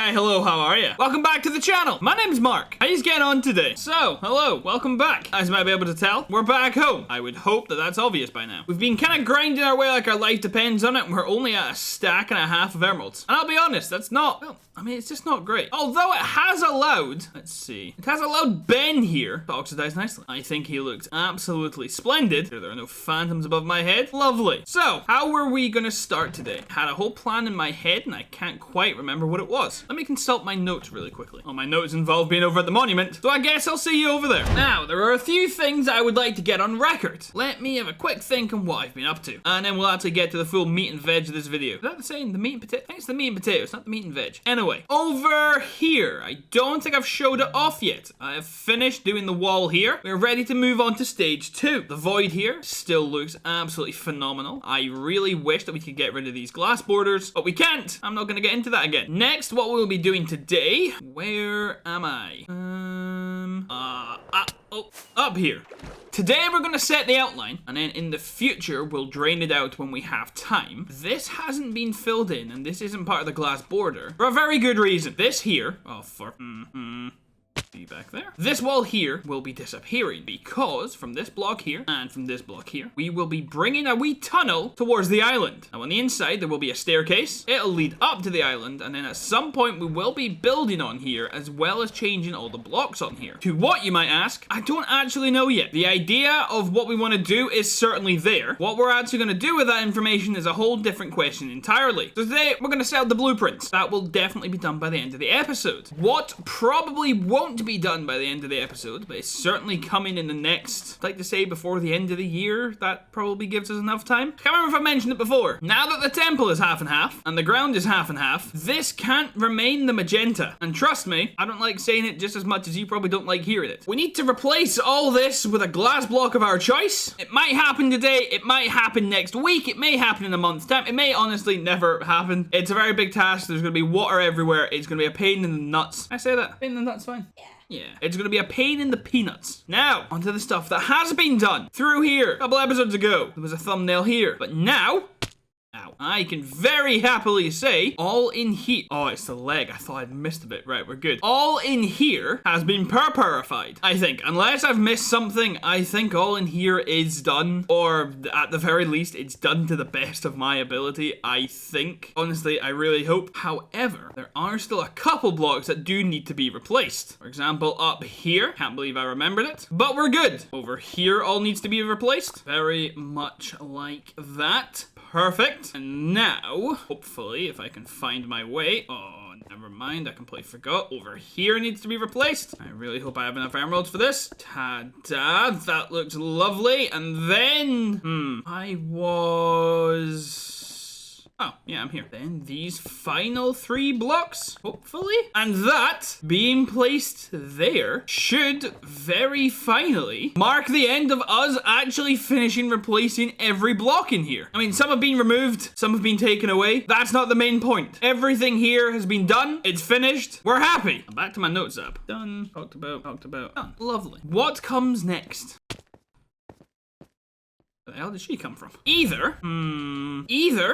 hi, hello, how are you? Welcome back to the channel. My name's Mark. How you getting on today? So, hello, welcome back. As you might be able to tell, we're back home. I would hope that that's obvious by now. We've been kind of grinding our way like our life depends on it, and we're only at a stack and a half of emeralds. And I'll be honest, that's not, well, I mean, it's just not great. Although it has allowed, let's see, it has allowed Ben here to oxidize nicely. I think he looked absolutely splendid. There are no phantoms above my head. Lovely. So, how were we gonna start today? Had a whole plan in my head, and I can't quite remember what it was. Let me consult my notes really quickly. Well, my notes involve being over at the monument, so I guess I'll see you over there. Now, there are a few things I would like to get on record. Let me have a quick think on what I've been up to, and then we'll actually get to the full meat and veg of this video. Is that the same? The meat and potato? I think it's the meat and potatoes, not the meat and veg. Anyway, over here, I don't think I've showed it off yet. I have finished doing the wall here. We're ready to move on to stage 2. The void here still looks absolutely phenomenal. I really wish that we could get rid of these glass borders, but we can't. I'm not going to get into that again. Next, what we'll be doing today, where am I? Up here. Today we're going to set the outline, and then in the future we'll drain it out when we have time. This hasn't been filled in, and this isn't part of the glass border for a very good reason. This here, back there. This wall here will be disappearing because from this block here and from this block here, we will be bringing a wee tunnel towards the island. Now on the inside, there will be a staircase. It'll lead up to the island, and then at some point we will be building on here as well as changing all the blocks on here. To what, you might ask? I don't actually know yet. The idea of what we want to do is certainly there. What we're actually going to do with that information is a whole different question entirely. So today, we're going to set out the blueprints. That will definitely be done by the end of the episode. What probably won't be done by the end of the episode, but it's certainly coming in the next, I'd like to say before the end of the year. That probably gives us enough time. Can't remember if I mentioned it before. Now that the temple is half and half, and the ground is half and half, this can't remain the magenta. And trust me, I don't like saying it just as much as you probably don't like hearing it. We need to replace all this with a glass block of our choice. It might happen today, it might happen next week, it may happen in a month's time, it may honestly never happen. It's a very big task, there's gonna be water everywhere, it's gonna be a pain in the nuts. I say that? Pain in the nuts, fine. Yeah, it's gonna be a pain in the peanuts. Now, onto the stuff that has been done. Through here, a couple episodes ago, there was a thumbnail here. But now, I can very happily say, all in here. Oh, it's the leg. I thought I'd missed a bit. Right, we're good. All in here has been purified, I think. Unless I've missed something, I think all in here is done. Or at the very least, it's done to the best of my ability, I think. Honestly, I really hope. However, there are still a couple blocks that do need to be replaced. For example, up here. Can't believe I remembered it. But we're good. Over here, all needs to be replaced. Very much like that. Perfect. And now, hopefully, if I can find my way. Oh, never mind. I completely forgot. Over here needs to be replaced. I really hope I have enough emeralds for this. Ta-da. That looks lovely. And then, oh, yeah, I'm here. Then these final 3 blocks, hopefully. And that being placed there should very finally mark the end of us actually finishing replacing every block in here. I mean, some have been removed, some have been taken away. That's not the main point. Everything here has been done. It's finished. We're happy. Back to my notes app. Done. Talked about. Done. Lovely. What comes next? Where the hell did she come from? Either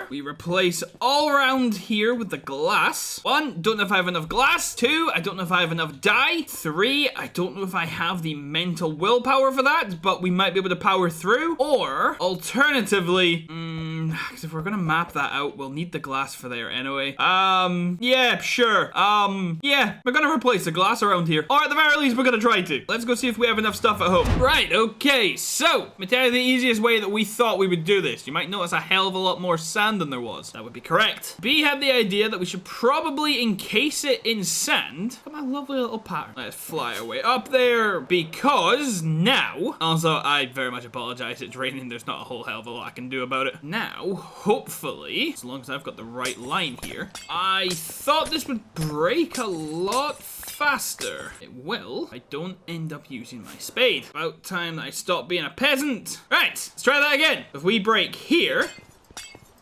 we replace all around here with the glass. 1, don't know if I have enough glass. 2, I don't know if I have enough dye. 3, I don't know if I have the mental willpower for that, but we might be able to power through. Or, alternatively, because if we're gonna map that out, we'll need the glass for there anyway. Yeah, sure. Yeah, we're gonna replace the glass around here. Or at the very least, we're gonna try to. Let's go see if we have enough stuff at home. Right, okay, so, let me tell you the easiest way that we thought we would do this. You might notice a hell of a lot more sand than there was. That would be correct. B had the idea that we should probably encase it in sand. Look at my lovely little pattern. Let's fly our way up there because now, also I very much apologize, it's raining, there's not a whole hell of a lot I can do about it. Now, hopefully, as long as I've got the right line here, I thought this would break a lot faster. It will. I don't end up using my spade. About time that I stop being a peasant. Right, let's try that again. If we break here,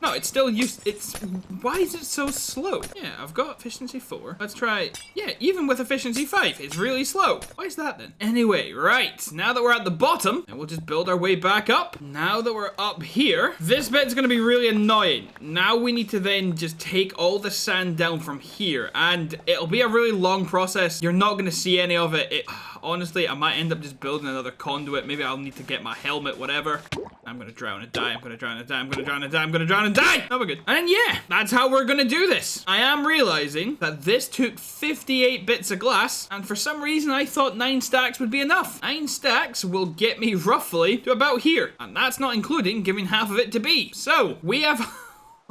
No, it's still used. Why is it so slow? Yeah, I've got efficiency 4. Let's try. Yeah, even with efficiency 5, it's really slow. Why is that then? Anyway, right. Now that we're at the bottom, and we'll just build our way back up. Now that we're up here, this bit's gonna be really annoying. Now we need to then just take all the sand down from here, and it'll be a really long process. You're not gonna see any of it. Honestly, I might end up just building another conduit. Maybe I'll need to get my helmet, whatever. I'm gonna drown and die. I'm gonna drown and die. I'm gonna drown and die. I'm gonna drown and die. Oh, we're good. And then, yeah, that's how we're gonna do this. I am realizing that this took 58 bits of glass, and for some reason, I thought 9 stacks would be enough. 9 stacks will get me roughly to about here, and that's not including giving half of it to B. So, we have...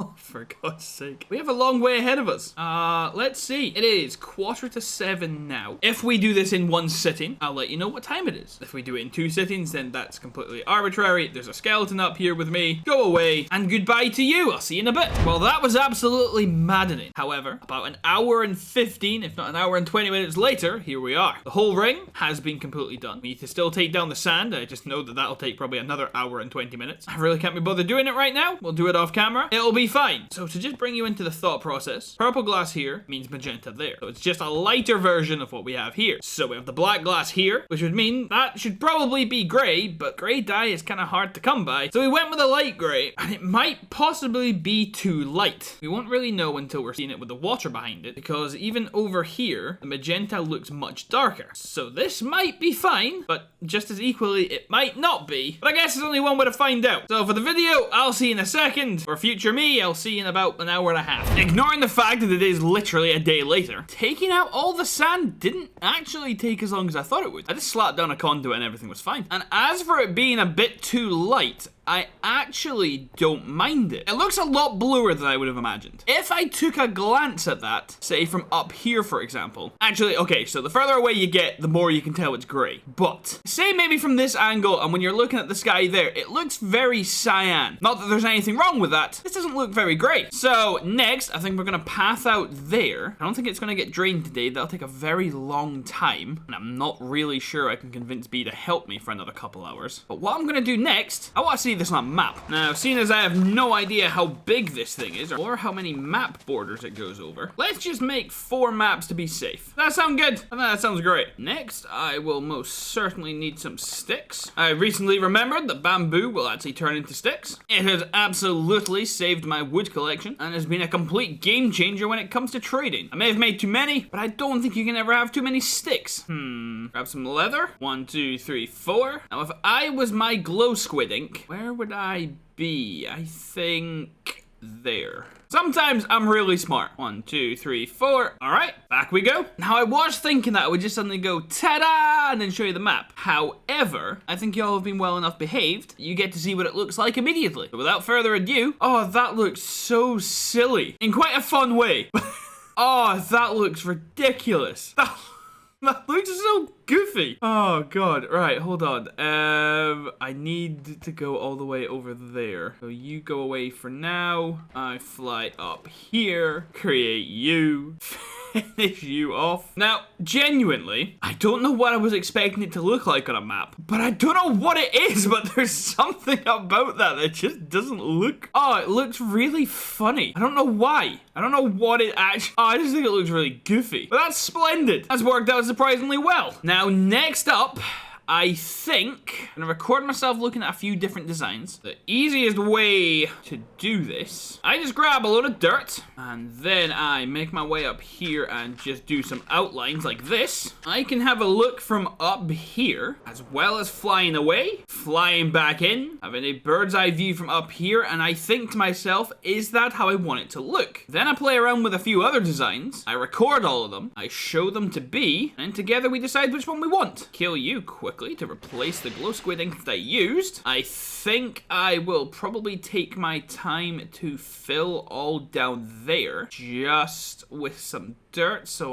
Oh, for God's sake. We have a long way ahead of us. Let's see. It is 6:45 now. If we do this in one sitting, I'll let you know what time it is. If we do it in 2 sittings, then that's completely arbitrary. There's a skeleton up here with me. Go away, and goodbye to you. I'll see you in a bit. Well, that was absolutely maddening. However, about an hour and 15, if not an hour and 20 minutes later, here we are. The whole ring has been completely done. We need to still take down the sand. I just know that that'll take probably another hour and 20 minutes. I really can't be bothered doing it right now. We'll do it off camera. It'll be fine. So to just bring you into the thought process, purple glass here means magenta there. So it's just a lighter version of what we have here. So we have the black glass here, which would mean that should probably be gray, but gray dye is kind of hard to come by. So we went with a light gray, and it might possibly be too light. We won't really know until we're seeing it with the water behind it, because even over here, the magenta looks much darker. So this might be fine, but just as equally, it might not be. But I guess there's only one way to find out. So for the video, I'll see you in a second. For future me, I'll see you in about an hour and a half. Ignoring the fact that it is literally a day later, taking out all the sand didn't actually take as long as I thought it would. I just slapped down a conduit and everything was fine. And as for it being a bit too light, I actually don't mind it. It looks a lot bluer than I would have imagined. If I took a glance at that, say from up here, for example. Actually, okay, so the further away you get, the more you can tell it's gray. But say maybe from this angle, and when you're looking at the sky there, it looks very cyan. Not that there's anything wrong with that. This doesn't look very gray. So next, I think we're gonna path out there. I don't think it's gonna get drained today. That'll take a very long time. And I'm not really sure I can convince B to help me for another couple hours. But what I'm gonna do next, I wanna see this on a map. Now, seeing as I have no idea how big this thing is, or how many map borders it goes over, let's just make 4 maps to be safe. That sound good? I think that sounds great. Next, I will most certainly need some sticks. I recently remembered that bamboo will actually turn into sticks. It has absolutely saved my wood collection, and has been a complete game changer when it comes to trading. I may have made too many, but I don't think you can ever have too many sticks. Grab some leather. 1, 2, 3, 4. Now, if I was my glow squid ink, where would I be? I think there. Sometimes I'm really smart. 1, 2, 3, 4. All right, back we go. Now, I was thinking that I would just suddenly go ta-da and then show you the map. However, I think y'all have been well enough behaved. You get to see what it looks like immediately. So without further ado, oh, that looks so silly in quite a fun way. Oh, that looks ridiculous. That looks so goofy. Oh, God. Right, hold on. I need to go all the way over there. So you go away for now. I fly up here. Create you. Finish you off. Now, genuinely, I don't know what I was expecting it to look like on a map, but I don't know what it is, but there's something about that just doesn't look... Oh, it looks really funny. I don't know why. I don't know what it actually... Oh, I just think it looks really goofy. But that's splendid. That's worked out surprisingly well. Now, next up... I think I'm gonna record myself looking at a few different designs. The easiest way to do this, I just grab a load of dirt and then I make my way up here and just do some outlines like this. I can have a look from up here as well as flying away, flying back in, having a bird's eye view from up here, and I think to myself, is that how I want it to look? Then I play around with a few other designs. I record all of them, I show them to B, and together we decide which one we want. Kill you quickly to replace the glow squid ink that I used. I think I will probably take my time to fill all down there just with some dirt, so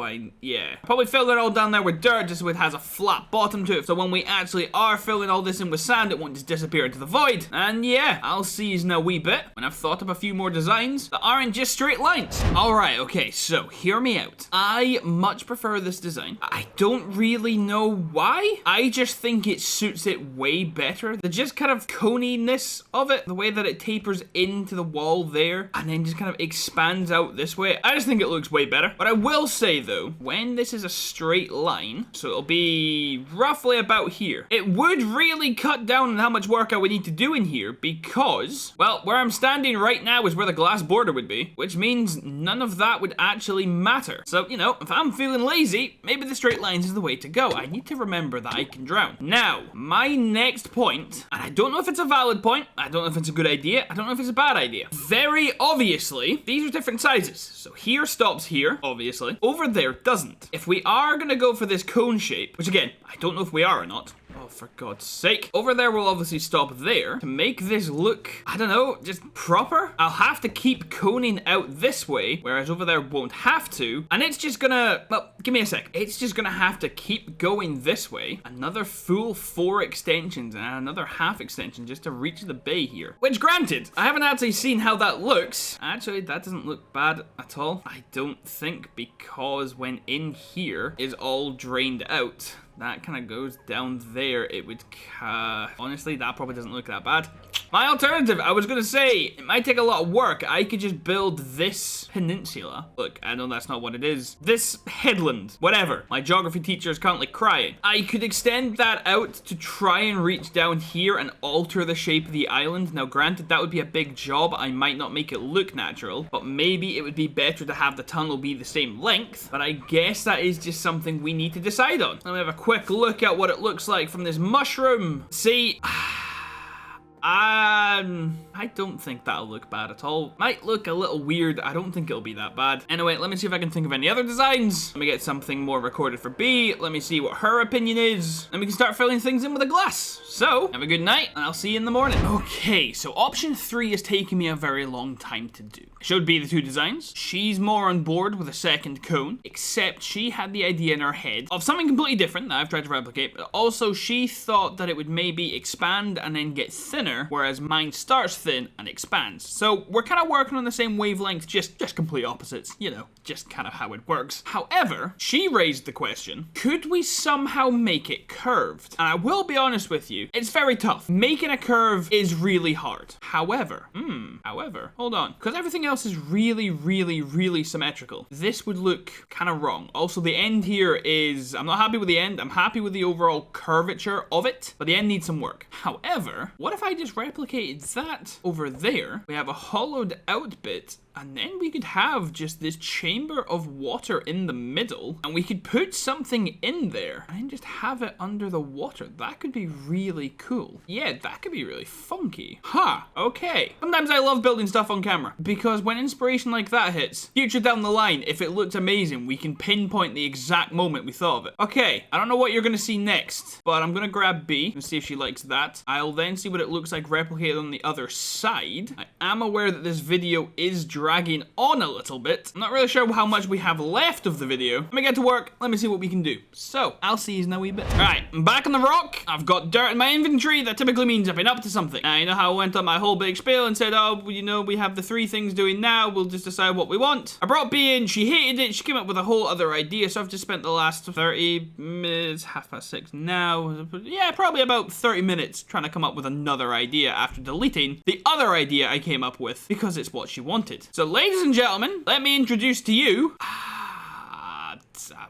probably fill it all down there with dirt just so it has a flat bottom to it, so when we actually are filling all this in with sand, it won't just disappear into the void. And yeah, I'll see you in a wee bit when I've thought of a few more designs that aren't just straight lines. Alright, okay, so hear me out. I much prefer this design. I don't really know why. I just just think it suits it way better. The just kind of coniness of it, the way that it tapers into the wall there, and then just kind of expands out this way. I just think it looks way better. But I will say though, when this is a straight line, so it'll be roughly about here, it would really cut down on how much work I would need to do in here because, well, where I'm standing right now is where the glass border would be, which means none of that would actually matter. So, you know, if I'm feeling lazy, maybe the straight lines is the way to go. I need to remember that I can drown. Now, my next point, and I don't know if it's a valid point, I don't know if it's a good idea, I don't know if it's a bad idea. Very obviously, these are different sizes. So here stops here, obviously. Over there doesn't. If we are gonna go for this cone shape, which again, I don't know if we are or not. Oh, for God's sake. Over there will obviously stop there. To make this look, I don't know, just proper, I'll have to keep coning out this way, whereas over there won't have to. And it's just gonna, well, give me a sec. It's just gonna have to keep going this way. Another full 4 extensions and another half extension just to reach the bay here. Which granted, I haven't actually seen how that looks. Actually, that doesn't look bad at all. I don't think, because when in here is all drained out, that kind of goes down there. It would, honestly, that probably doesn't look that bad. My alternative, I was gonna say, it might take a lot of work. I could just build this peninsula. Look, I know that's not what it is. This headland, whatever. My geography teacher is currently crying. I could extend that out to try and reach down here and alter the shape of the island. Now, granted, that would be a big job. I might not make it look natural, but maybe it would be better to have the tunnel be the same length. But I guess that is just something we need to decide on. Let me have a quick look at what it looks like from this mushroom. See, I don't think that'll look bad at all. Might look a little weird. I don't think it'll be that bad. Anyway, let me see if I can think of any other designs. Let me get something more recorded for B. Let me see what her opinion is. And we can start filling things in with a glass. So, have a good night, and I'll see you in the morning. Okay, so option 3 is taking me a very long time to do. I showed B the 2 designs. She's more on board with a second cone, except she had the idea in her head of something completely different that I've tried to replicate, but also she thought that it would maybe expand and then get thinner, whereas mine starts thin and expands. So we're kind of working on the same wavelength, just complete opposites, you know, just kind of how it works. However, she raised the question, could we somehow make it curved? And I will be honest with you, it's very tough. Making a curve is really hard. However, hold on, because everything else is really symmetrical. This would look kind of wrong. Also, the end here is, I'm not happy with the end. I'm happy with the overall curvature of it, but the end needs some work. However, what if I just replicated that over there? We have a hollowed out bit, and then we could have just this chamber of water in the middle, and we could put something in there and then just have it under the water. That could be really cool. Yeah, that could be really funky. Okay. Sometimes I love building stuff on camera, because when inspiration like that hits, future down the line, if it looks amazing, we can pinpoint the exact moment we thought of it. Okay, I don't know what you're gonna see next, but I'm gonna grab B and see if she likes that. I'll then see what it looks like replicated on the other side. I am aware that this video is dragging on a little bit. I'm not really sure how much we have left of the video. Let me get to work. Let me see what we can do. So, I'll see you in a wee bit. Right, I'm back on the rock. I've got dirt in my inventory. That typically means I've been up to something. Now, you know how I went on my whole big spiel and said, oh, you know, we have the 3 things doing now. We'll just decide what we want. I brought B in. She hated it. She came up with a whole other idea. So I've just spent the last 30 minutes, 6:30 now. Yeah, probably about 30 minutes trying to come up with another idea after deleting the other idea I came up with because it's what she wanted. So ladies and gentlemen, let me introduce to you,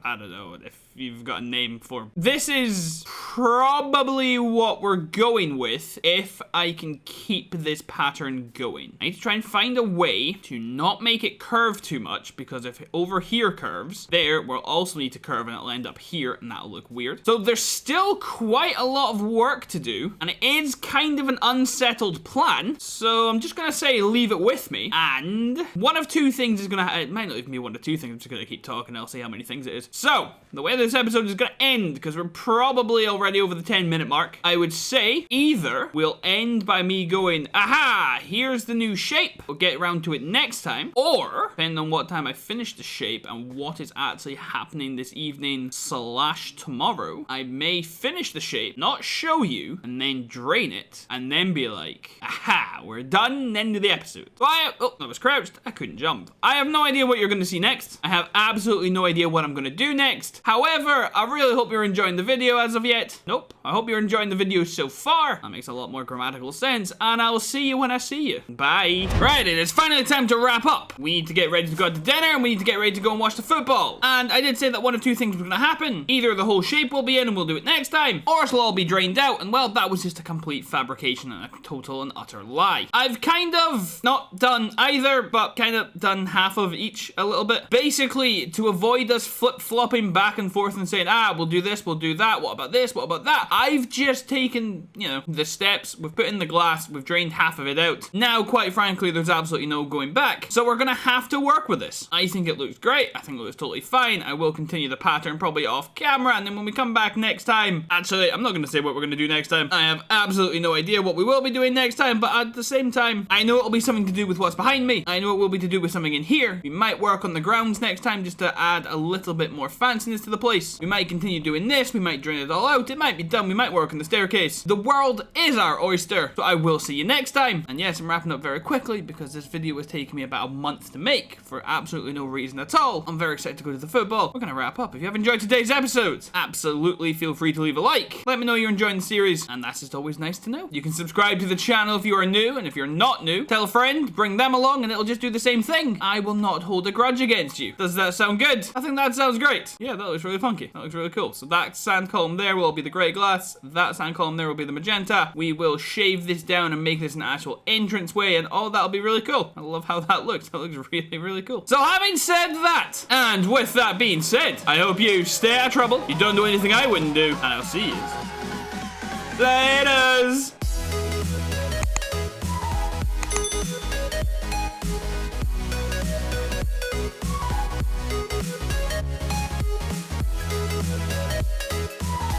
I don't know if you've got a name for. This is probably what we're going with if I can keep this pattern going. I need to try and find a way to not make it curve too much, because if over here curves, there we'll also need to curve and it'll end up here and that'll look weird. So there's still quite a lot of work to do, and it is kind of an unsettled plan. So I'm just gonna say leave it with me, and one of 2 things is gonna it might not even be one of 2 things. I'm just gonna keep talking and I'll see how many things it is. So the way this episode is gonna end, because we're probably already over the 10-minute mark, I would say either we'll end by me going, aha, here's the new shape, we'll get around to it next time, or depending on what time I finish the shape and what is actually happening this evening / tomorrow, I may finish the shape, not show you, and then drain it, and then be like, aha, we're done, end of the episode. So oh, I was crouched, I couldn't jump. I have no idea what you're gonna see next. I have absolutely no idea what I'm gonna do next. However, However, I really hope you're enjoying the video as of yet. Nope. I hope you're enjoying the video so far. That makes a lot more grammatical sense. And I'll see you when I see you. Bye. Right, it is finally time to wrap up. We need to get ready to go to dinner, and we need to get ready to go and watch the football. And I did say that one of two things was going to happen. Either the whole shape will be in and we'll do it next time, or it'll all be drained out, and well, that was just a complete fabrication and a total and utter lie. I've kind of not done either, but kind of done half of each a little bit. Basically, to avoid us flip-flopping back and forth and saying, we'll do this, we'll do that, what about this, what about that, I've just taken, you know, the steps, we've put in the glass, we've drained half of it out. Now, quite frankly, there's absolutely no going back. So we're gonna have to work with this. I think it looks great. I think it looks totally fine. I will continue the pattern probably off camera, and then when we come back next time, actually, I'm not gonna say what we're gonna do next time. I have absolutely no idea what we will be doing next time, but at the same time, I know it'll be something to do with what's behind me. I know it will be to do with something in here. We might work on the grounds next time just to add a little bit more fanciness to the place. We might continue doing this. We might drain it all out. It might be done. We might work on the staircase. The world is our oyster. So I will see you next time. And yes, I'm wrapping up very quickly because this video was taking me about a month to make for absolutely no reason at all. I'm very excited to go to the football. We're going to wrap up. If you have enjoyed today's episode, absolutely feel free to leave a like. Let me know you're enjoying the series, and that's just always nice to know. You can subscribe to the channel if you are new, and if you're not new, tell a friend, bring them along, and it'll just do the same thing. I will not hold a grudge against you. Does that sound good? I think that sounds great. Yeah, that looks really funky. That looks really cool. So that sand column there will be the grey glass. That sand column there will be the magenta. We will shave this down and make this an actual entranceway, and oh, that'll be really cool. I love how that looks. That looks really, really cool. So having said that, and with that being said, I hope you stay out of trouble. You don't do anything I wouldn't do, and I'll see you. Laters!